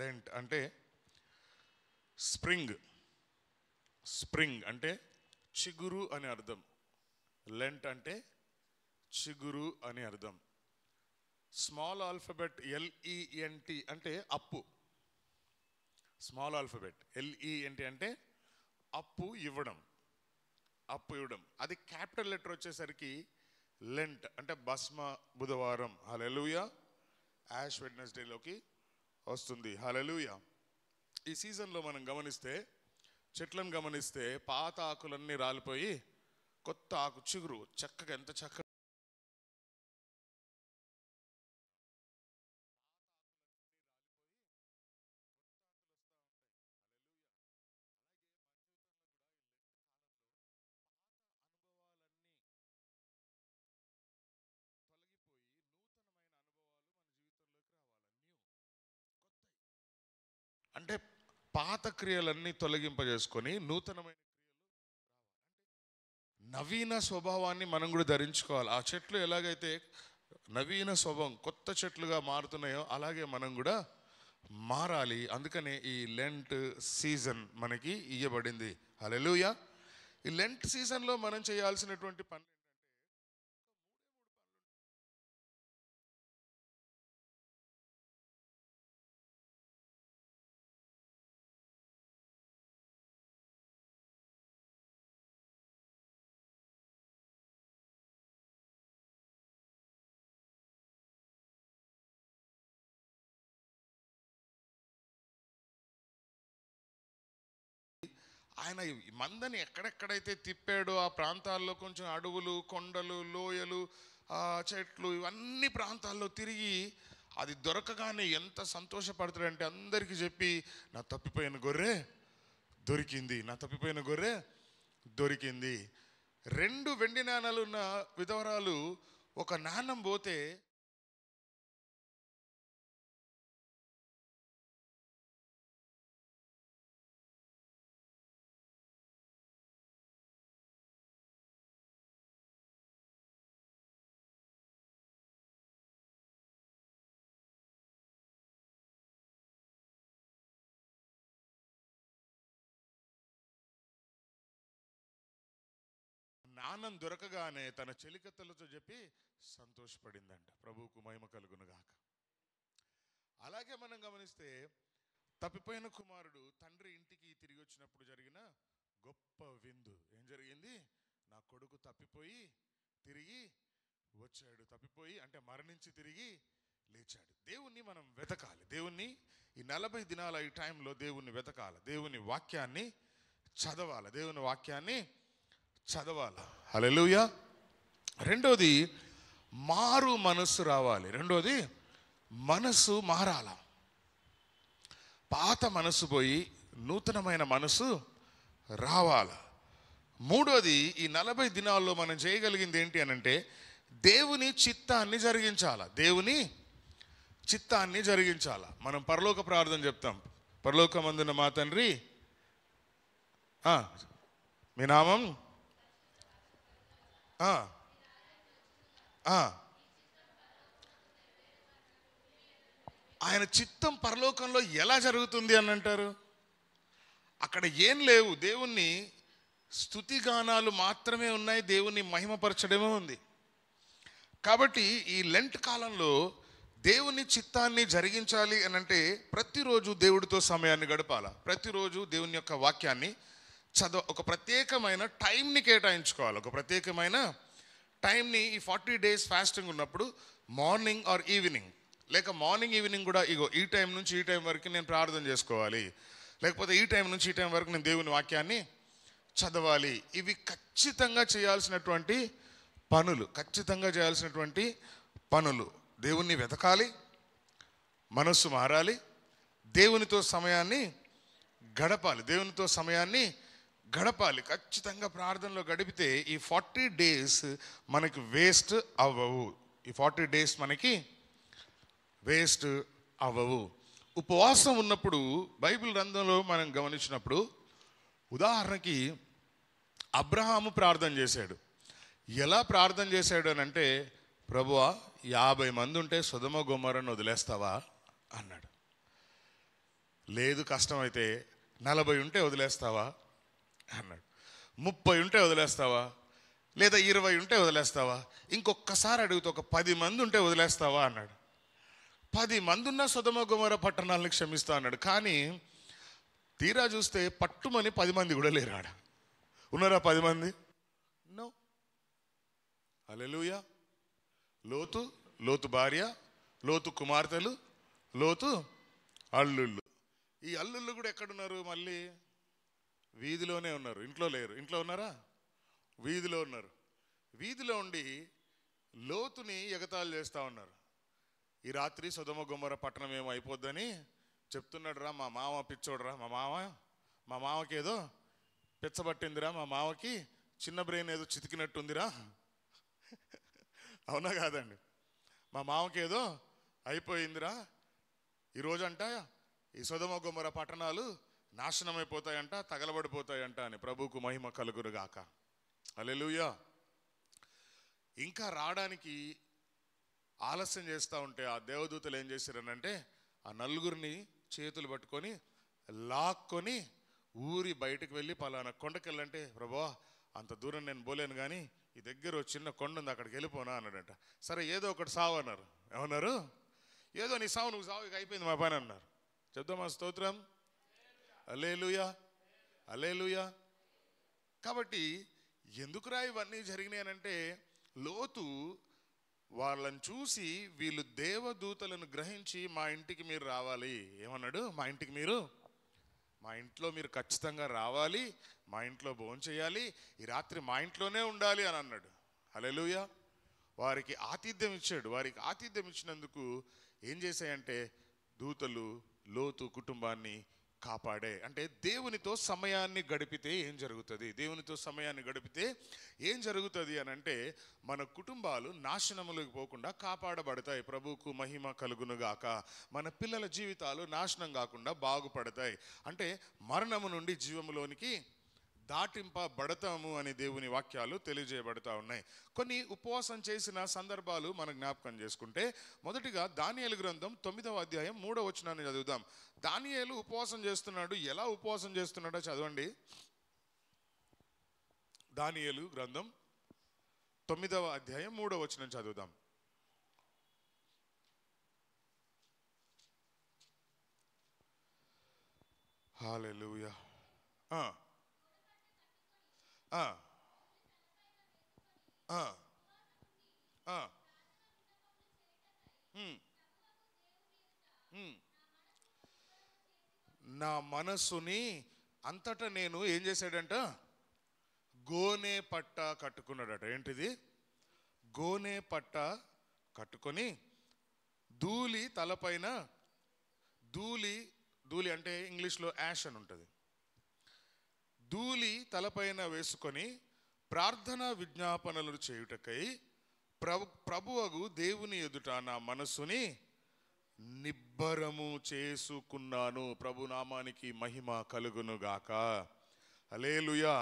Lent అంటే spring. Spring అంటే చిగురు అని అర్థం. లెంట్ అంటే చిగురు అని అర్థం. స్మాల్ ఆల్ఫబెట్ LENT అంటే అప్పు. స్మాల్ ఆల్ఫబెట్ LENT అంటే అప్పు ఇవ్వడం. అప్పు ఇవ్వడం. అది క్యాపిటల్ లెటర్ వచ్చేసరికి లెంట్ అంటే భస్మ బుధవారం. హల్లెలూయా. యాష్ వెడ్నెస్డేలోకి వస్తుంది. హల్లెలూయా. ఈ సీజన్లో మనం గమనిస్తే, చెట్లను గమనిస్తే పాత ఆకులన్నీ రాలిపోయి కొత్త ఆకు చిగురు చక్కగా ఎంత చక్కగా అంటే పాత క్రియలన్నీ తొలగింపజేసుకొని నూతనమైన నవీన స్వభావాన్ని మనం కూడా ధరించుకోవాలి. ఆ చెట్లు ఎలాగైతే నవీన స్వభావం కొత్త చెట్లుగా మారుతున్నాయో అలాగే మనం కూడా మారాలి. అందుకనే ఈ లెంట్ సీజన్ మనకి ఇవ్వబడింది. హల్లెలూయా. ఈ లెంట్ సీజన్లో మనం చేయాల్సినటువంటి పని ఆయన మందని ఎక్కడెక్కడైతే తిప్పాడో ఆ ప్రాంతాల్లో కొంచెం అడవులు, కొండలు, లోయలు, చెట్లు, ఇవన్నీ ప్రాంతాల్లో తిరిగి అది దొరకగానే ఎంత సంతోషపడతాడంటే అందరికీ చెప్పి, నా తప్పిపోయిన గొర్రె దొరికింది, నా తప్పిపోయిన గొర్రె దొరికింది. 2 వెండి నాణాలు ఉన్న విధవరాలు ఒక నాణం పోతే నాణం దొరకగానే తన చెలికత్తెలతో చెప్పి సంతోషపడిందంట. ప్రభువుకు మహిమ కలుగునుగాక. అలాగే మనం గమనిస్తే తప్పిపోయిన కుమారుడు తండ్రి ఇంటికి తిరిగి వచ్చినప్పుడు జరిగిన గొప్ప విందు. ఏం జరిగింది? నా కొడుకు తప్పిపోయి తిరిగి వచ్చాడు. తప్పిపోయి అంటే మరణించి తిరిగి లేచాడు. దేవుణ్ణి మనం వెతకాలి. దేవుణ్ణి ఈ 40 దినాల ఈ టైంలో దేవుణ్ణి వెతకాలి. దేవుని వాక్యాన్ని చదవాలి. దేవుని వాక్యాన్ని చదవాలి. హల్లెలూయా. రెండోది మారు మనస్సు రావాలి. రెండోది మనస్సు మారాల. పాత మనస్సు పోయి నూతనమైన మనస్సు రావాల. మూడోది ఈ 40 దినాల్లో మనం చేయగలిగింది ఏంటి అనంటే దేవుని చిత్తాన్ని జరిగించాల. దేవుని చిత్తాన్ని జరిగించాల. మనం పరలోక ప్రార్థన చెప్తాం. పరలోకమందున్న మా తండ్రి, మీ నామం ఆయన చిత్తం పరలోకంలో ఎలా జరుగుతుంది అని అంటారు? అక్కడ ఏం లేవు. దేవుణ్ణి స్తుతిగానాలు మాత్రమే ఉన్నాయి. దేవుణ్ణి మహిమపరచడమే ఉంది. కాబట్టి ఈ లెంట్ కాలంలో దేవుని చిత్తాన్ని జరిగించాలి అని అంటే ప్రతిరోజు దేవుడితో సమయాన్ని గడపాల. ప్రతిరోజు దేవుని యొక్క వాక్యాన్ని ఒక ప్రత్యేకమైన టైంని కేటాయించుకోవాలి. ఒక ప్రత్యేకమైన టైంని ఈ 40 డేస్ ఫాస్టింగ్ ఉన్నప్పుడు మార్నింగ్ ఆర్ ఈవినింగ్, లేక మార్నింగ్ ఈవినింగ్ కూడా ఇగో ఈ టైం నుంచి ఈ టైం వరకు నేను ప్రార్థన చేసుకోవాలి, లేకపోతే ఈ టైం నుంచి ఈ టైం వరకు నేను దేవుని వాక్యాన్ని చదవాలి. ఇవి ఖచ్చితంగా చేయాల్సినటువంటి పనులు. ఖచ్చితంగా చేయాల్సినటువంటి పనులు. దేవుణ్ణి వెతకాలి, మనస్సు మారాలి, దేవునితో సమయాన్ని గడపాలి. దేవునితో సమయాన్ని గడపాలి. ఖచ్చితంగా ప్రార్థనలో గడిపితే ఈ 40 డేస్ మనకి వేస్ట్ అవ్వవు. ఈ 40 డేస్ మనకి వేస్ట్ అవ్వవు. ఉపవాసం ఉన్నప్పుడు బైబిల్ గ్రంథంలో మనం గమనించినప్పుడు ఉదాహరణకి అబ్రహాము ప్రార్థన చేశాడు. ఎలా ప్రార్థన చేశాడు అని అంటే, ప్రభువా 50 మంది ఉంటే సొదొమ గొమొర్రాను వదిలేస్తావా అన్నాడు. లేదు కష్టమైతే 40 ఉంటే వదిలేస్తావా అన్నాడు. 30 ఉంటే వదిలేస్తావా, లేదా 20 ఉంటే వదిలేస్తావా, ఇంకొకసారి అడిగితే ఒక 10 మంది ఉంటే వదిలేస్తావా అన్నాడు. 10 మంది ఉన్న సొదొమ గొమొర్రా పట్టణాలను క్షమిస్తా అన్నాడు. కానీ తీరా చూస్తే పట్టుమని 10 మంది కూడా లేరు ఆడ. ఉన్నారా 10 మంది? నో. హల్లెలూయా. లోతు భార్య, లోతు కుమార్తెలు, లోతు అల్లుళ్ళు. ఈ అల్లుళ్ళు కూడా ఎక్కడున్నారు? మళ్ళీ వీధిలోనే ఉన్నారు, ఇంట్లో లేరు. ఇంట్లో ఉన్నారా? వీధిలో ఉన్నారు. వీధిలో ఉండి లోతుని ఎగతాళి చేస్తూ ఉన్నారు. ఈ రాత్రి సొదొమ గొమొర్రా పట్టణం ఏమో అయిపోద్దని చెప్తున్నాడు రా మా మామ, పిచ్చోడురా మా మామకి ఏదో పిచ్చబట్టిందిరా, మా మామకి చిన్న బ్రెయిన్ ఏదో చితికినట్టుందిరా. అవునా కాదండి? మా మామకి ఏదో అయిపోయిందిరా, ఈరోజంట ఈ సొదొమ గొమొర్రా పట్టణాలు నాశనమైపోతాయంట, తగలబడిపోతాయంట అని. ప్రభువుకు మహిమ కలుగునుగాక. హల్లెలూయా. ఇంకా రావడానికి ఆలస్యం చేస్తూ ఉంటే ఆ దేవదూతలు ఏం చేశారనంటే ఆ నలుగురిని చేతులు పట్టుకొని లాక్కొని ఊరి బయటకు వెళ్ళి పలానా కొండకెళ్ళంటే, ప్రభువా అంత దూరం నేను పోలేను కానీ ఈ దగ్గర చిన్న కొండ ఉంది, అక్కడికి వెళ్ళిపోనా అన్నాడంట. సరే ఏదో ఒకటి సావు అన్నారు. ఏమన్నారు? ఏదో నీ సావు, నువ్వు సావు, అయిపోయింది మా పని అన్నారు. చెప్దామా స్తోత్రం? హల్లెలూయా, హల్లెలూయా. కాబట్టి ఎందుకురా ఇవన్నీ జరిగినాయి అనంటే, లోతు వాళ్ళని చూసి వీళ్ళు దేవదూతలను గ్రహించి మా ఇంటికి మీరు రావాలి. ఏమన్నాడు? మా ఇంట్లో మీరు ఖచ్చితంగా రావాలి, మా ఇంట్లో భోంచేయాలి, ఈ రాత్రి మా ఇంట్లోనే ఉండాలి అని అన్నాడు. హల్లెలూయా. వారికి ఆతిథ్యం ఇచ్చాడు. వారికి ఆతిథ్యం ఇచ్చినందుకు ఏం చేశాయంటే దూతలు లోతు కుటుంబాన్ని కాపాడే. అంటే దేవునితో సమయాన్ని గడిపితే ఏం జరుగుతుంది? దేవునితో సమయాన్ని గడిపితే ఏం జరుగుతుంది అని అంటే మన కుటుంబాలు నాశనములకు పోకుండా కాపాడబడతాయి. ప్రభువుకు మహిమ కలుగునుగాక. మన పిల్లల జీవితాలు నాశనం కాకుండా బాగుపడతాయి. అంటే మరణము నుండి జీవములోనికి దాటింపబడతాము అని దేవుని వాక్యాలు తెలియజేయబడతా ఉన్నాయి. కొన్ని ఉపవాసం చేసిన సందర్భాలు మనం జ్ఞాపకం చేసుకుంటే, మొదటిగా దానియేలు గ్రంథం 9వ అధ్యాయం 3వ వచనాన్ని చదువుదాం. దానియేలు ఉపవాసం చేస్తున్నాడు. ఎలా ఉపవాసం చేస్తున్నాడో చదవండి. దానియేలు గ్రంథం 9వ అధ్యాయం 3వ వచనం చదువుదాం. హల్లెలూయా. నా మనస్సుని అంతటా నేను ఏం చేశాడంట? గోనె పట్ట కట్టుకున్నాడట. ఏంటిది? గోనె పట్ట కట్టుకొని ధూళి తలపైన, ధూళి అంటే ఇంగ్లీష్లో యాష్ అని ఉంటుంది, ధూళి తలపైన వేసుకొని ప్రార్థనా విజ్ఞాపనలు చేయుటకై ప్రభువగు దేవుని ఎదుట నా మనస్సుని నిబ్బరము చేసుకున్నాను. ప్రభునామానికి మహిమ కలుగునుగాక. హల్లెలూయా.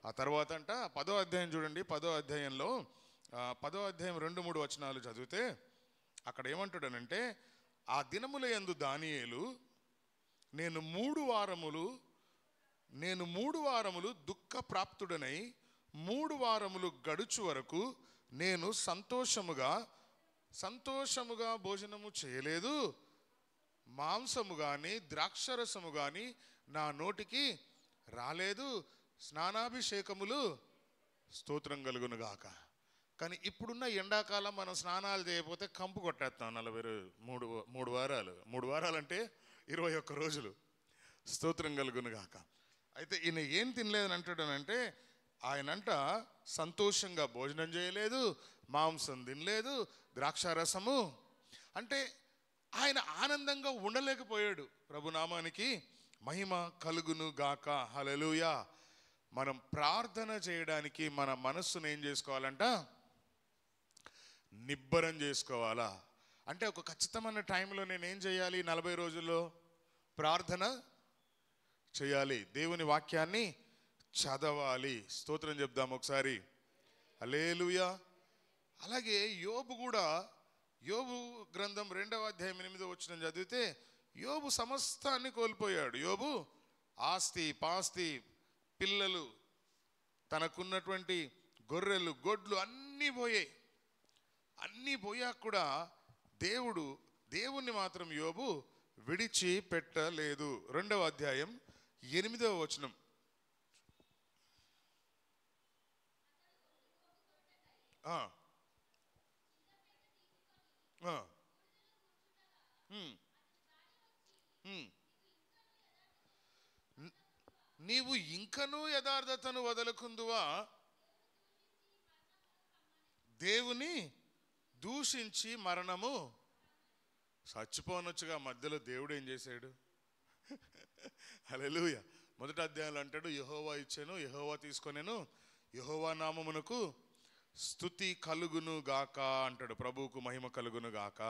ఆ తర్వాత అంట 10వ అధ్యాయం చూడండి. 10వ అధ్యాయంలో 10వ అధ్యాయం 2-3 వచనాలు చదివితే అక్కడ ఏమంటాడనంటే, ఆ దినముల యందు దానియేలు నేను మూడు వారములు దుఃఖ ప్రాప్తుడనై 3 వారములు గడుచు వరకు నేను సంతోషముగా భోజనము చేయలేదు, మాంసము కానీ ద్రాక్షరసము కానీ నా నోటికి రాలేదు, స్నానాభిషేకములు స్తోత్రం కలుగునుగాక. కానీ ఇప్పుడున్న ఎండాకాలం మనం స్నానాలు చేయకపోతే కంపు కొట్టేస్తాం. 43 వారాలు, 3 వారాలు అంటే 21 రోజులు. స్తోత్రం కలుగునుగాక. అయితే ఈయన ఏం తినలేదని అంటాడనంటే, ఆయనంట సంతోషంగా భోజనం చేయలేదు, మాంసం తినలేదు, ద్రాక్షారసము, అంటే ఆయన ఆనందంగా ఉండలేకపోయాడు. ప్రభునామానికి మహిమ కలుగును గాక. హల్లెలూయా. మనం ప్రార్థన చేయడానికి మన మనస్సును ఏం చేసుకోవాలంట? నిబ్బరం చేసుకోవాలా? అంటే ఒక ఖచ్చితమైన టైంలో నేనేం చేయాలి? 40 రోజుల్లో ప్రార్థన చేయాలి, దేవుని వాక్యాన్ని చదవాలి. స్తోత్రం చెప్దాం ఒకసారి. హల్లెలూయా. అలాగే యోబు గ్రంథం 2వ అధ్యాయం 8వ వచనం చదివితే, యోబు సమస్తాన్ని కోల్పోయాడు. యోబు ఆస్తి పాస్తి, పిల్లలు, తనకున్నటువంటి గొర్రెలు గొడ్లు అన్నీ పోయాయి. అన్నీ పోయాక కూడా దేవుణ్ణి మాత్రం యోబు విడిచిపెట్టలేదు. 2వ అధ్యాయం 8వ వచనం. నీవు ఇంకనూ యథార్థతను వదలకుందువా, దేవుని దూషించి మరణము. చచ్చిపోనొచ్చుగా, మధ్యలో దేవుడు ఏం చేశాడు? హల్లెలూయా. 1వ అధ్యాయంలో అంటాడు, యెహోవా ఇచ్చెను, యెహోవా తీసుకొనెను, యెహోవా నామమునకు స్తుతి కలుగును గాక అంటాడు. ప్రభువుకు మహిమ కలుగును గాక.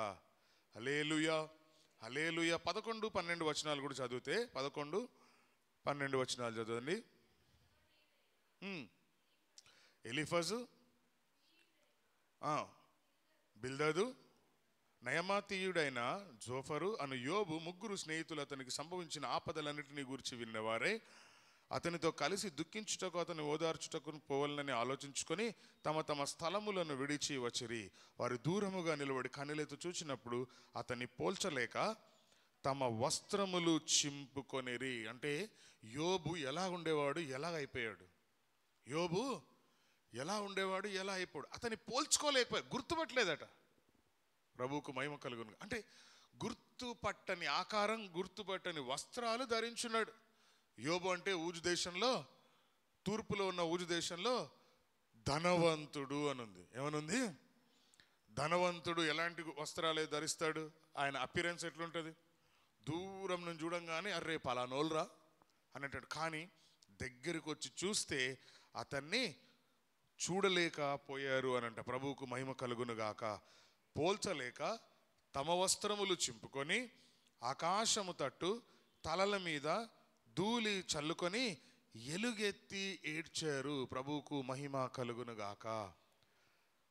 హల్లెలూయా, హల్లెలూయా. 11, 12 వచనాలు కూడా చదివితే, 11, 12 వచనాలు చదవండి. ఎలీఫజు, బిల్దదు, నయమాతీయుడైన జోఫరు అను యోబు ముగ్గురు స్నేహితులు అతనికి సంభవించిన ఆపదలన్నింటినీ గురించి విన్నవారే అతనితో కలిసి దుఃఖించుటకు, అతని ఓదార్చుటకు పోవాలని ఆలోచించుకొని తమ తమ స్థలములను విడిచి వచ్చిరి. వారు దూరముగా నిలబడి కన్నీళ్లతో చూచినప్పుడు అతన్ని పోల్చలేక తమ వస్త్రములు చింపుకొనిరి. అంటే యోబు ఎలా ఉండేవాడు, ఎలా అయిపోయాడు? యోబు ఎలా ఉండేవాడు, ఎలా అయిపోయాడు? అతన్ని పోల్చుకోలేకపోయాడు, గుర్తుపట్టలేదట. ప్రభువుకు మహిమ కలుగును. అంటే గుర్తుపట్టని ఆకారం, గుర్తుపట్టని వస్త్రాలు ధరించున్నాడు. యోబు అంటే ఊజు దేశంలో, తూర్పులో ఉన్న ఊజు దేశంలో ధనవంతుడు అనుంది. ఏమనుంది? ధనవంతుడు. ఎలాంటి వస్త్రాలే ధరిస్తాడు? ఆయన అపిరెన్స్ ఎట్లుంటుంది? దూరం నుంచి చూడంగానే అర్రే పలానోల్రా అనేటాడు. కానీ దగ్గరికి వచ్చి చూస్తే అతన్ని చూడలేకపోయారు అనంట. ప్రభువుకు మహిమ కలుగును గాక. పోల్చలేక తమ వస్త్రములు చింపుకొని ఆకాశము తట్టు తలల మీద ధూళి చల్లుకొని ఎలుగెత్తి ఏడ్చారు. ప్రభువుకు మహిమ కలుగును గాక.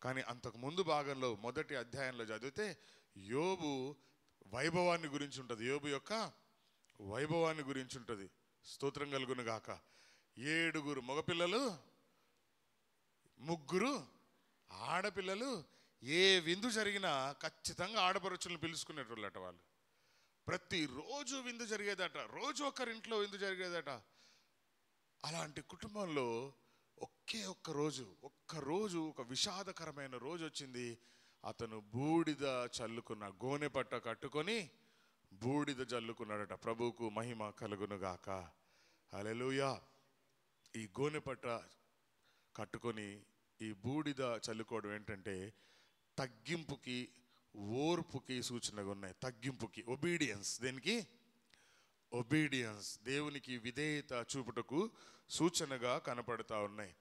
కానీ అంతకు ముందు భాగంలో 1వ అధ్యాయంలో చదివితే యోబు వైభవాన్ని గురించి ఉంటుంది. యోబు యొక్క వైభవాన్ని గురించి ఉంటుంది. స్తోత్రం కలుగును గాక. 7 మగపిల్లలు, 3 ఆడపిల్లలు. ఏ విందు జరిగినా ఖచ్చితంగా ఆడపడుచులను పిలుచుకునేటోళ్ళట వాళ్ళు. ప్రతిరోజు విందు జరిగేదట, రోజు ఒకరింట్లో విందు జరిగేదట. అలాంటి కుటుంబంలో ఒక్క రోజు ఒక విషాదకరమైన రోజు వచ్చింది. అతను బూడిద చల్లుకున్న, గోనె పట్ట కట్టుకొని బూడిద చల్లుకున్నాడట. ప్రభువుకు మహిమ కలుగును గాక. హల్లెలూయా. ఈ గోనె పట్ట కట్టుకొని ఈ బూడిద చల్లుకోవడం ఏంటంటే తగ్గింపుకి, ఓర్పుకి సూచనగా ఉన్నాయి. తగ్గింపుకి, ఒబీడియన్స్. దేనికి? ఒబీడియన్స్. దేవునికి విధేయత చూపుటకు సూచనగా కనపడతా ఉన్నాయి.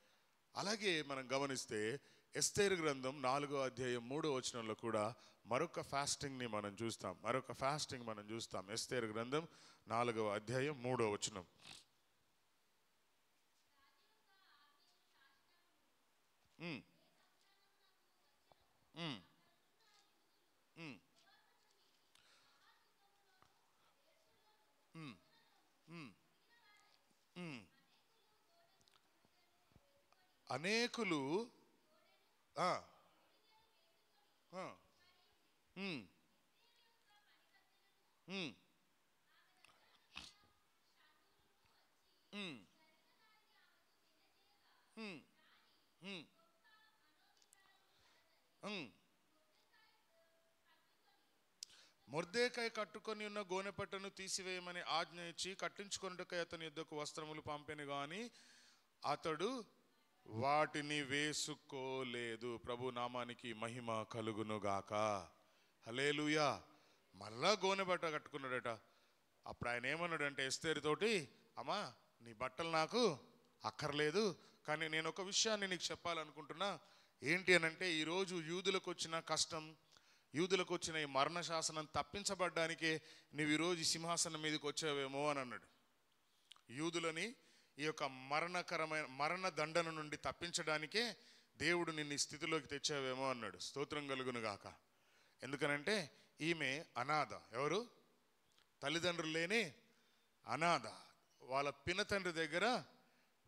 అలాగే మనం గమనిస్తే ఎస్తేరు గ్రంథం 4వ అధ్యాయం 3వ వచనంలో కూడా మరొక ఫాస్టింగ్ని మనం చూస్తాం. ఎస్తేరు గ్రంథం 4వ అధ్యాయం 3వ వచనం. అనేకులు మొర్దెకై కట్టుకొని ఉన్న గోనెపట్టను తీసివేయమని ఆజ్ఞ ఇచ్చి కట్టించుకొనుటకై అతని యుద్ధకు వస్త్రములు పంపెను గాని అతడు వాటిని వేసుకోలేదు. ప్రభు నామానికి మహిమ కలుగును గాక. హల్లెలూయా. మళ్ళా గోనెపట్ట కట్టుకున్నాడట. అప్పుడు ఆయన ఏమన్నాడంటే ఎస్తేరుతోటి, అమ్మా నీ బట్టలు నాకు అక్కర్లేదు, కానీ నేను ఒక విషయాన్ని నీకు చెప్పాలనుకుంటున్నా. ఏంటి అనంటే ఈరోజు యూదులకు వచ్చిన కష్టం, యూదులకు వచ్చిన ఈ మరణ శాసనం తప్పించబడ్డానికే నువ్వు ఈరోజు సింహాసనం మీదకి వచ్చావేమో అని అన్నాడు. యూదులని ఈ యొక్క మరణ దండన నుండి తప్పించడానికే దేవుడు నిన్ను ఈ స్థితిలోకి తెచ్చావేమో అన్నాడు. స్తోత్రం కలుగును గాక. ఎందుకనంటే ఈమె అనాథ. ఎవరు? తల్లిదండ్రులు లేని అనాథ, వాళ్ళ పినతండ్రి దగ్గర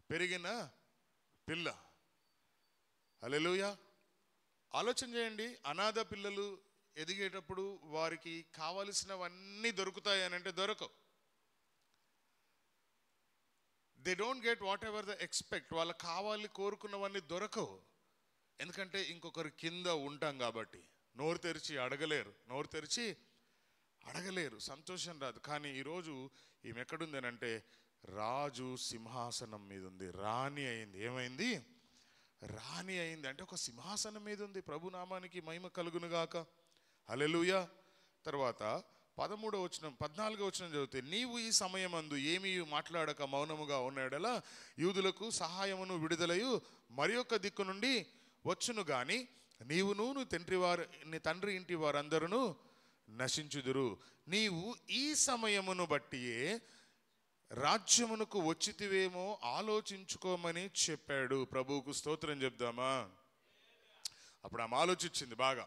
పెరిగిన పిల్ల. హల్లెలూయా. ఆలోచన చేయండి, అనాథ పిల్లలు ఎదిగేటప్పుడు వారికి కావలసినవన్నీ దొరుకుతాయి అని అంటే దొరకవు. They don't get what ever the expect. వాళ్ళకి కావాలి కోరుకున్నవన్నీ దొరకవు. ఎందుకంటే ఇంకొకరి కింద ఉంటాం కాబట్టి. నోరు తెరిచి అడగలేరు, సంతోషం రాదు. కానీ ఈరోజు ఈమె ఎక్కడుంది అని అంటే రాజు సింహాసనం మీద ఉంది, రాణి అయింది. ఏమైంది? రాణి అయింది. అంటే ఒక సింహాసనం మీద ఉంది. ప్రభునామానికి మహిమ కలుగునుగాక. హల్లెలూయా. తర్వాత 13వ వచనం 14వ వచనం చదివితే, నీవు ఈ సమయమందు ఏమీ మాట్లాడక మౌనముగా ఉన్నాడలా యూదులకు సహాయమును విడుదలయు మరి యొక్క దిక్కు నుండి వచ్చును గాని నీవును నీ తండ్రి ఇంటి వారందరూ నశించుదురు. నీవు ఈ సమయమును బట్టియే రాజ్యమునకు వచ్చితివేమో ఆలోచించుకోమని చెప్పాడు. ప్రభువుకు స్తోత్రం చెప్దామా? అప్పుడు ఆమె ఆలోచించింది, బాగా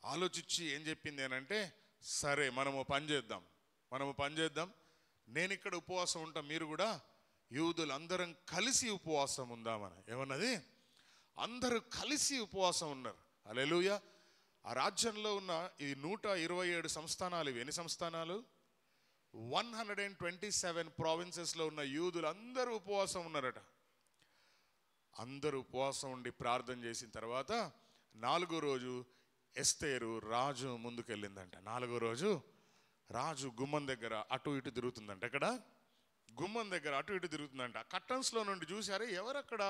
ఆలోచించి ఏం చెప్పింది అని అంటే, సరే మనము పని చేద్దాం, నేను ఇక్కడ ఉపవాసం ఉంటాం, మీరు కూడా యూదులందరం కలిసి ఉపవాసం ఉందామని. ఏమన్నది? అందరూ కలిసి ఉపవాసం ఉన్నారు. హల్లెలూయా. ఆ రాజ్యంలో ఉన్న ఈ 127 సంస్థానాలు, ఇవి ఎన్ని సంస్థానాలు? 127 ప్రావిన్సెస్లో ఉన్న యూదులు అందరూ ఉపవాసం ఉన్నారట. అందరూ ఉపవాసం ఉండి ప్రార్థన చేసిన తర్వాత 4వ రోజు ఎస్తేరు రాజు ముందుకెళ్ళిందంట. 4వ రోజు రాజు గుమ్మం దగ్గర అటు ఇటు తిరుగుతుందంట. ఎక్కడ? గుమ్మం దగ్గర అటు ఇటు తిరుగుతుందంట. కర్టన్స్లో నుండి చూసారు, ఎవరక్కడ?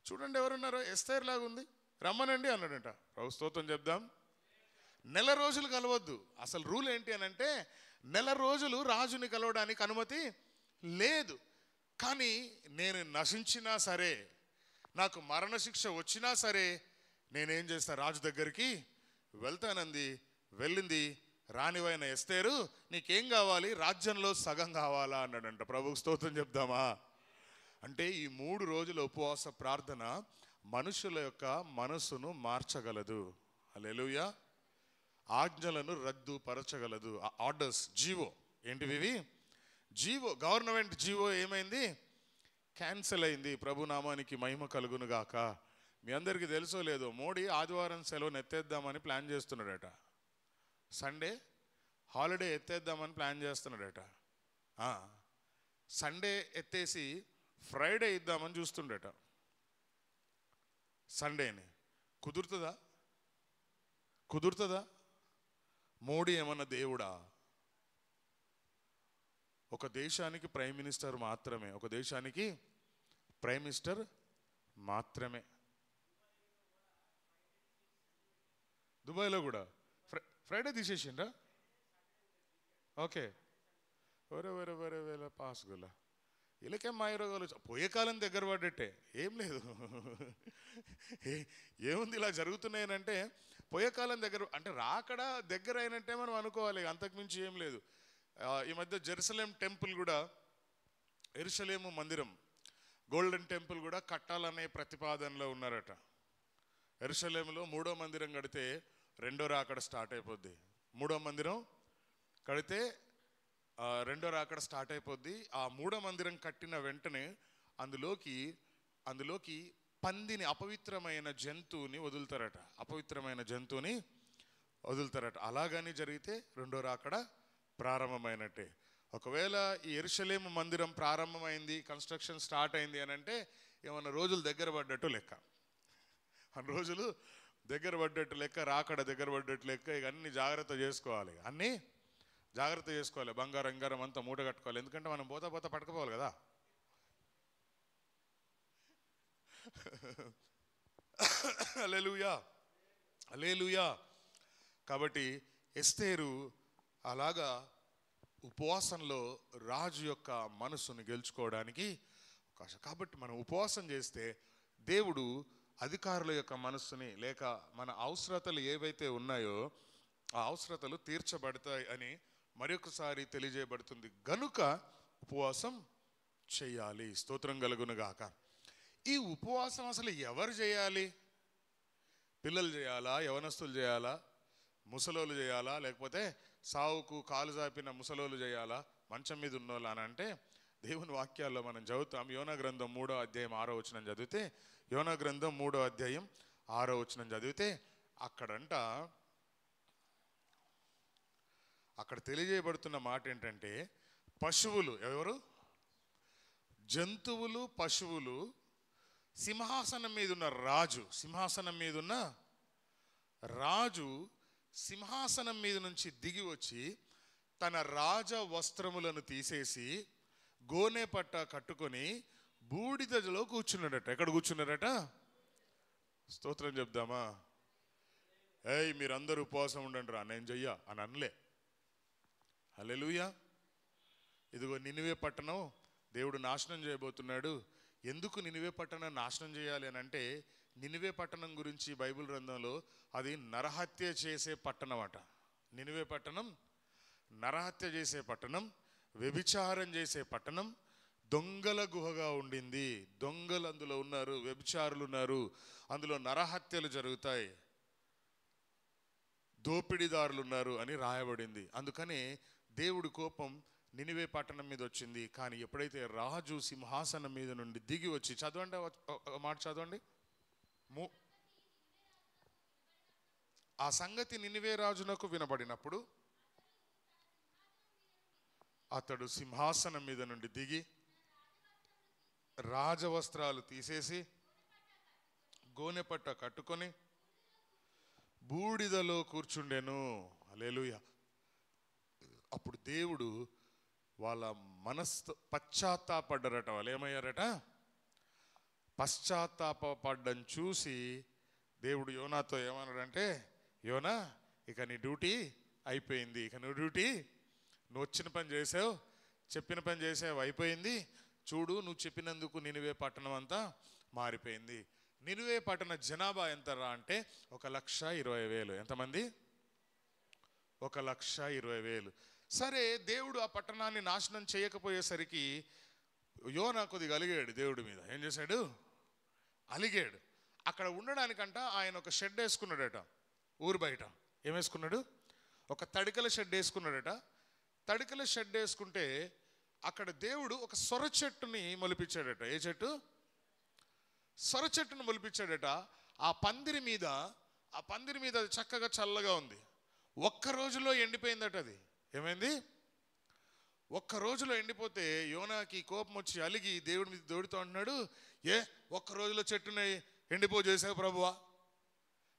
చూడండి ఎవరున్నారో, ఎస్తేరు లాగా ఉంది, రమ్మనండి అన్నాడంట. ప్రభు స్తోత్రం చెప్దాం. నెల రోజులు కలవద్దు. అసలు రూల్ ఏంటి అని అంటే, నెల రోజులు రాజుని కలవడానికి అనుమతి లేదు. కానీ నేను నశించినా సరే, నాకు మరణశిక్ష వచ్చినా సరే, నేనేం చేస్తా, రాజు దగ్గరికి వెళ్తానంది. వెళ్ళింది. రాణివైన ఎస్తేరు, నీకేం కావాలి? రాజ్యంలో సగం కావాలా అన్నాడంట. ప్రభుకు స్తోత్రం చెప్దామా? అంటే ఈ 3 రోజుల ఉపవాస ప్రార్థన మనుషుల యొక్క మనసును మార్చగలదు. హల్లెలూయా. ఆజ్ఞలను రద్దుపరచగలదు. ఆర్డర్స్, జీవో ఏంటివి? జీవో, గవర్నమెంట్ జీవో ఏమైంది? క్యాన్సిల్ అయింది. ప్రభునామానికి మహిమ కలుగునుగాక. మీ అందరికీ తెలుసో లేదో, మోడీ ఆదివారం సెలవును ఎత్తేద్దామని ప్లాన్ చేస్తున్నాడట. సండే హాలిడే ఎత్తేద్దామని ప్లాన్ చేస్తున్నాడట. సండే ఎత్తేసి ఫ్రైడే ఇద్దామని చూస్తుండట. సండేని కుదురుతుందా? మోడీ ఏమన్నా దేవుడా? ఒక దేశానికి ప్రైమ్ మినిస్టర్ మాత్రమే. దుబాయ్లో కూడా ఫ్రైడే తీసేసిండ్రా? ఓకే. వేరే పాస్ గులా వీళ్ళకేం మాయరోగాలు. పోయే కాలం దగ్గర పడ్డట్టే, ఏం లేదు. ఏముంది, ఇలా జరుగుతున్నాయనంటే పోయే కాలం దగ్గర అంటే రాకడా దగ్గర అయినట్టే మనం అనుకోవాలి, అంతకుమించి ఏం లేదు. ఈ మధ్య జెరూసలేం టెంపుల్ కూడా, యెరూషలేము మందిరం, గోల్డెన్ టెంపుల్ కూడా కట్టాలనే ప్రతిపాదనలో ఉన్నారట. యెరూషలేములో 3వ మందిరం కడితే 2వ రాకడ స్టార్ట్ అయిపోద్ది. 3వ మందిరం కడితే 2వ రాకడ స్టార్ట్ అయిపోద్ది. ఆ 3వ మందిరం కట్టిన వెంటనే అందులోకి పందిని, అపవిత్రమైన జంతువుని వదులుతారట. అలాగని జరిగితే 2వ రాకడ ప్రారంభమైనట్టే. ఒకవేళ ఈ యెరూషలేము మందిరం ప్రారంభమైంది, కన్స్ట్రక్షన్ స్టార్ట్ అయింది అని అంటే ఏమన్నా రోజులు దగ్గర పడ్డట్టు లెక్క. రోజులు దగ్గర పడ్డట్టు లెక్క, రాకడ దగ్గర పడ్డట్టు లెక్క. ఇక అన్ని జాగ్రత్త చేసుకోవాలి, బంగారం అంతా మూట కట్టుకోవాలి. ఎందుకంటే మనం పోతా పట్టుకుపోవాలి కదా. హల్లెలూయా. కాబట్టి ఎస్తేరు అలాగా ఉపవాసంలో రాజు యొక్క మనసును గెలుచుకోవడానికి అవకాశం. కాబట్టి మనం ఉపవాసం చేస్తే దేవుడు అధికారుల యొక్క మనస్సుని, లేక మన అవసరతలు ఏవైతే ఉన్నాయో ఆ అవసరతలు తీర్చబడతాయి అని మరొకసారి తెలియజేయబడుతుంది. గనుక ఉపవాసం చేయాలి. స్తోత్రం కలుగునుగాక. ఈ ఉపవాసం అసలు ఎవరు చేయాలి? పిల్లలు చేయాలా? యవనస్తులు చేయాలా? ముసలోళ్ళు చేయాలా, లేకపోతే సావుకు కాలు జాపిన ముసలోళ్ళు చేయాలా, మంచం మీద ఉన్నోళ్ళు అని అంటే దేవుని వాక్యాల్లో మనం చదువుతాం. యోనా గ్రంథం 3వ అధ్యాయం 6వ వచనం చదివితే, యోనా గ్రంథం 3వ అధ్యాయం 6వ వచనం చదివితే అక్కడ తెలియజేయబడుతున్న మాట ఏంటంటే, పశువులు, ఎవరు? జంతువులు, పశువులు, సింహాసనం మీద ఉన్న రాజు, సింహాసనం మీద ఉన్న రాజు సింహాసనం మీద నుంచి దిగి వచ్చి తన రాజ వస్త్రములను తీసేసి గోనె పట్ట కట్టుకొని బూడిదలో కూర్చున్నాడట. ఎక్కడ కూర్చున్నాడట? స్తోత్రం చెప్దామా? ఏయ్ మీరందరూ ఉపవాసం ఉండండి రా, నేను చెయ్య అని అనలే. హల్లెలూయా. ఇదిగో నినివే పట్టణం దేవుడు నాశనం చేయబోతున్నాడు. ఎందుకు నినివే పట్టణం నాశనం చేయాలి అని అంటే, నినివే పట్టణం గురించి బైబిల్ గ్రంథంలో అది నరహత్య చేసే పట్టణం అట. నినివే పట్టణం నరహత్య చేసే పట్టణం, వ్యభిచారం చేసే పట్టణం, దొంగల గుహగా ఉండింది. దొంగలు అందులో ఉన్నారు, వ్యభిచారులు ఉన్నారు, అందులో నరహత్యలు జరుగుతాయి, దోపిడీదారులు ఉన్నారు అని రాయబడింది. అందుకనే దేవుడి కోపం నినివే పట్టణం మీద వచ్చింది. కానీ ఎప్పుడైతే రాజు సింహాసనం మీద నుండి దిగి వచ్చి, చదవండి మాట చదవండి. ఆ సంగతి నినివే రాజునకు వినబడినప్పుడు అతడు సింహాసనం మీద నుండి దిగి రాజవస్త్రాలు తీసేసి గోనెపట్ట కట్టుకొని బూడిదలో కూర్చుండెను. హల్లెలూయా. అప్పుడు దేవుడు వాళ్ళ పశ్చాత్తాపడ్డారట. వాళ్ళు ఏమయ్యారట? పశ్చాత్తాపడ్డం చూసి దేవుడు యోనాతో ఏమన్నాడంటే, యోనా ఇక నీ డ్యూటీ అయిపోయింది, ఇక నువ్వు నువ్వు వచ్చిన పని చేసావు, చెప్పిన పని చేసావు, అయిపోయింది. చూడు, నువ్వు చెప్పినందుకు నినివే పట్టణం అంతా మారిపోయింది. నినివే పట్టణ జనాభా ఎంతరా అంటే 1,20,000. ఎంతమంది? 1,20,000. సరే, దేవుడు ఆ పట్టణాన్ని నాశనం చేయకపోయేసరికి యోనా కొద్దిగా అలిగాడు దేవుడి మీద. ఏం చేశాడు? అలిగాడు. అక్కడ ఉండడానికంట ఆయన ఒక షెడ్ వేసుకున్నాడట ఊరు బయట. ఏం వేసుకున్నాడు? ఒక తడికల షెడ్ వేసుకున్నాడట. తడికల షెడ్ వేసుకుంటే అక్కడ దేవుడు ఒక సొర చెట్టుని మొలిపించాడట. ఏ చెట్టు? సొర చెట్టును మొలిపించాడట. ఆ పందిరి మీద అది చక్కగా చల్లగా ఉంది. ఒక్క రోజులో ఎండిపోయిందట. అది ఏమైంది? ఒక్క రోజులో ఎండిపోతే యోనాకి కోపం వచ్చి అలిగి దేవుడి మీద దోడుతూ అంటున్నాడు, ఒక్క రోజులో చెట్టుని ఎండిపోజేసావు ప్రభువా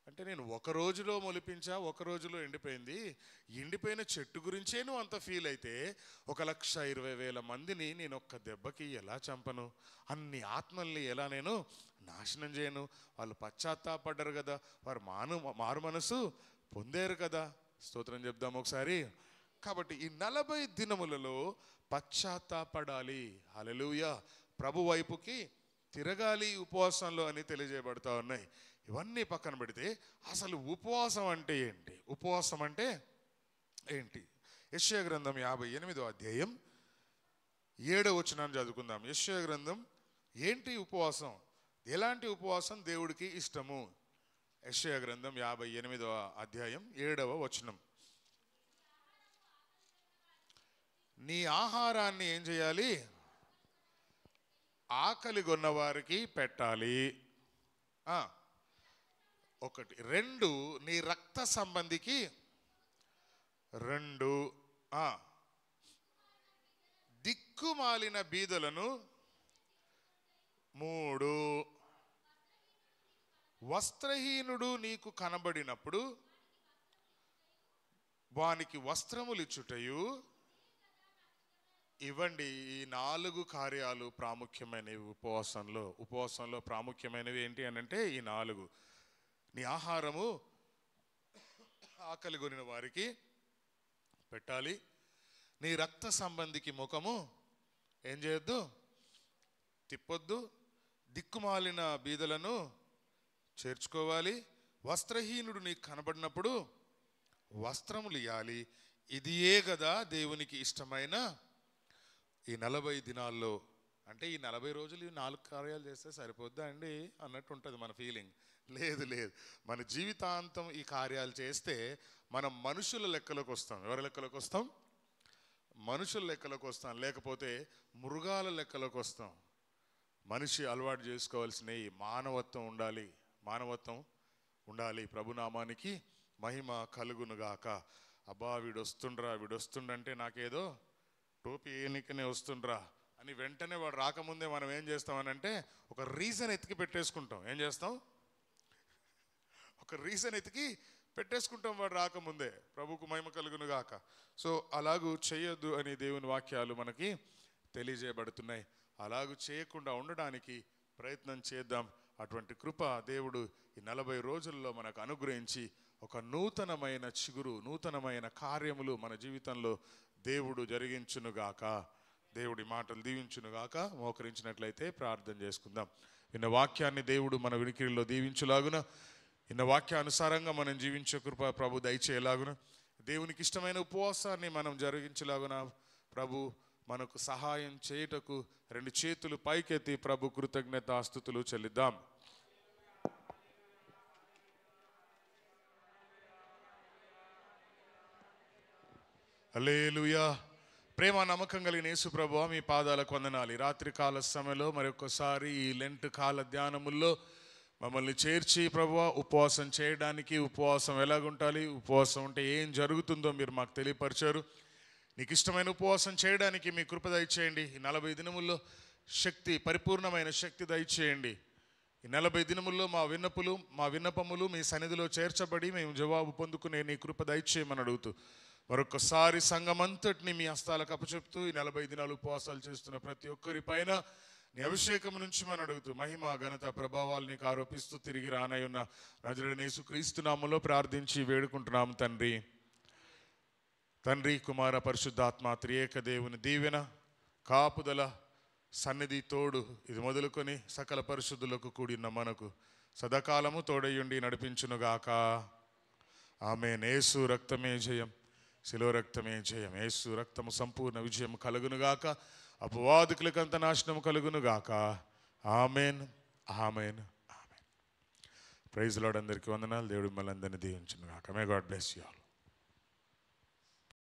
అంటే, నేను ఒక రోజులో మొలిపించా, ఒక రోజులో ఎండిపోయింది. ఎండిపోయిన చెట్టు గురించే నువ్వు అంత ఫీల్ అయితే 1,20,000 మందిని నేను ఒక్క దెబ్బకి ఎలా చంపను? అన్ని ఆత్మల్ని ఎలా నేను నాశనం చేయను? వాళ్ళు పశ్చాత్తాపడ్డారు కదా, వారు మారు మనసు పొందారు కదా. స్తోత్రం చెప్దాం ఒకసారి. కాబట్టి ఈ 40 దినములలో పశ్చాత్తాపడాలి. హల్లెలూయా. ప్రభు వైపుకి తిరగాలి ఉపవాసంలో అని తెలియజేయబడతా ఉన్నాయి. ఇవన్నీ పక్కన పెడితే అసలు ఉపవాసం అంటే ఏంటి? ఉపవాసం అంటే ఏంటి? యెషయా గ్రంథం 58వ అధ్యాయం 7వ వచనాన్ని చదువుకుందాం. యెషయా గ్రంథం ఏంటి ఉపవాసం? ఎలాంటి ఉపవాసం దేవుడికి ఇష్టము? యెషయా గ్రంథం 58వ అధ్యాయం 7వ వచనం. నీ ఆహారాన్ని ఏం చేయాలి? ఆకలి కొన్న వారికి పెట్టాలి. 1. 2, నీ రక్త సంబంధికి 2, దిక్కుమాలిన బీదలను 3, వస్త్రహీనుడు నీకు కనబడినప్పుడు వానికి వస్త్రములు ఇచ్చుటయు. ఇవ్వండి. ఈ 4 కార్యాలు ప్రాముఖ్యమైనవి ఉపవాసంలో ప్రాముఖ్యమైనవి ఏంటి అని అంటే ఈ 4. నీ ఆహారము ఆకలి కొనిన వారికి పెట్టాలి. నీ రక్త సంబంధికి ముఖము ఏం చేయొద్దు? తిప్పొద్దు. దిక్కుమాలిన బీదలను చేర్చుకోవాలి. వస్త్రహీనుడు నీకు కనబడినప్పుడు వస్త్రములు ఇవ్వాలి. ఇదియే కదా దేవునికి ఇష్టమైన ఈ 40 దినాల్లో అంటే ఈ 40 రోజులు ఈ 4 కార్యాలు చేస్తే సరిపోద్దా అండి అన్నట్టు ఉంటుంది మన ఫీలింగ్. లేదు లేదు, మన జీవితాంతం ఈ కార్యాలు చేస్తే మనం మనుషుల లెక్కలోకి వస్తాం. ఎవరి లెక్కలోకి వస్తాం? మనుషుల లెక్కలోకి వస్తాం, లేకపోతే మృగాల లెక్కలోకి వస్తాం. మనిషి అలవాటు చేసుకోవాల్సిన ఈ మానవత్వం ఉండాలి, మానవత్వం ఉండాలి. ప్రభునామానికి మహిమ కలుగునుగాక. అబ్బా వీడొస్తుండంటే నాకేదో టోపీ ఏనికనే వస్తుండ్రా అని వెంటనే వాడు రాకముందే మనం ఏం చేస్తామనంటే ఒక రీజన్ ఎతికి పెట్టేసుకుంటాం. ఏం చేస్తాం? ఒక రీజన్ ఎతికి పెట్టేసుకుంటాం వాడు రాకముందే. ప్రభుకు మహిమ కలుగునుగాక. సో అలాగూ చేయొద్దు అని దేవుని వాక్యాలు మనకి తెలియజేయబడుతున్నాయి. అలాగూ చేయకుండా ఉండడానికి ప్రయత్నం చేద్దాం. అటువంటి కృప దేవుడు ఈ 40 రోజుల్లో మనకు అనుగ్రహించి ఒక నూతనమైన చిగురు, నూతనమైన కార్యములు మన జీవితంలో దేవుడు జరిగించునుగాక. దేవుడి మాటలు దీవించునుగాక. మోకరించినట్లయితే ప్రార్థన చేసుకుందాం. ఇన్న వాక్యాన్ని దేవుడు మన వినికిడిలో దీవించులాగున, ఇన్న వాక్యానుసారంగా మనం జీవించే కృప ప్రభు దయచేయలాగున, దేవునికి ఇష్టమైన ఉపవాసాన్ని మనం జరిగించలాగున ప్రభు మనకు సహాయం చేయుటకు 2 చేతులు పైకెత్తి ప్రభు కృతజ్ఞతాస్తుతులు చెల్లిద్దాం. హల్లెలూయా. ప్రేమ నమ్మకం కలిగిన యేసు ప్రభువా, మీ పాదాలకు వందనాలు. రాత్రి కాల సమయంలో మరొకసారి ఈ లెంట్ కాల ధ్యానముల్లో మమ్మల్ని చేర్చి ప్రభువా, ఉపవాసం చేయడానికి, ఉపవాసం ఎలాగుంటాలి, ఉపవాసం ఉంటే ఏం జరుగుతుందో మీరు మాకు తెలియపరిచారు. నీకు ఇష్టమైన ఉపవాసం చేయడానికి మీ కృప దయచేయండి. ఈ 40 దినముల్లో శక్తి, పరిపూర్ణమైన శక్తి దయచేయండి. ఈ 40 దినముల్లో మా విన్నపములు మీ సన్నిధిలో చేర్చబడి మేము జవాబు పొందుకునే నీ కృప దయచేయమని అడుగుతూ మరొకసారి సంఘమంతటిని మీ హస్తాలకు అప్పచెప్తూ ఈ 40 దినాలు ఉపవాసాలు చేస్తున్న ప్రతి ఒక్కరి పైన నీ అభిషేకం నుంచి మనం అడుగుతూ మహిమ ఘనత ప్రభావాలు నీకు ఆరోపిస్తూ తిరిగి రానయ్యున్న నజరేయుడైన యేసుక్రీస్తు నామములో ప్రార్థించి వేడుకుంటున్నాము తండ్రి. తండ్రి, కుమార, పరిశుద్ధాత్మ త్రియేక దేవుని దీవెన, కాపుదల, సన్నిధి, తోడు ఇది మొదలుకొని సకల పరిశుద్ధులకు కూడిన మనకు సదాకాలము తోడయుండి నడిపించునుగాక. ఆమేన్. యేసు రక్తమే జయం, శిలువ రక్తమే జయం. యేసు రక్తము సంపూర్ణ విజయం కలుగునుగాక. అపవాదికులకంత నాశనం కలుగునుగాక. Amen, amen, amen. Praise Lord. అందరికీ వందనాలు. దేవుడు మిమ్మల్ని అందరినీ దీవించునుగాక. May God bless you all.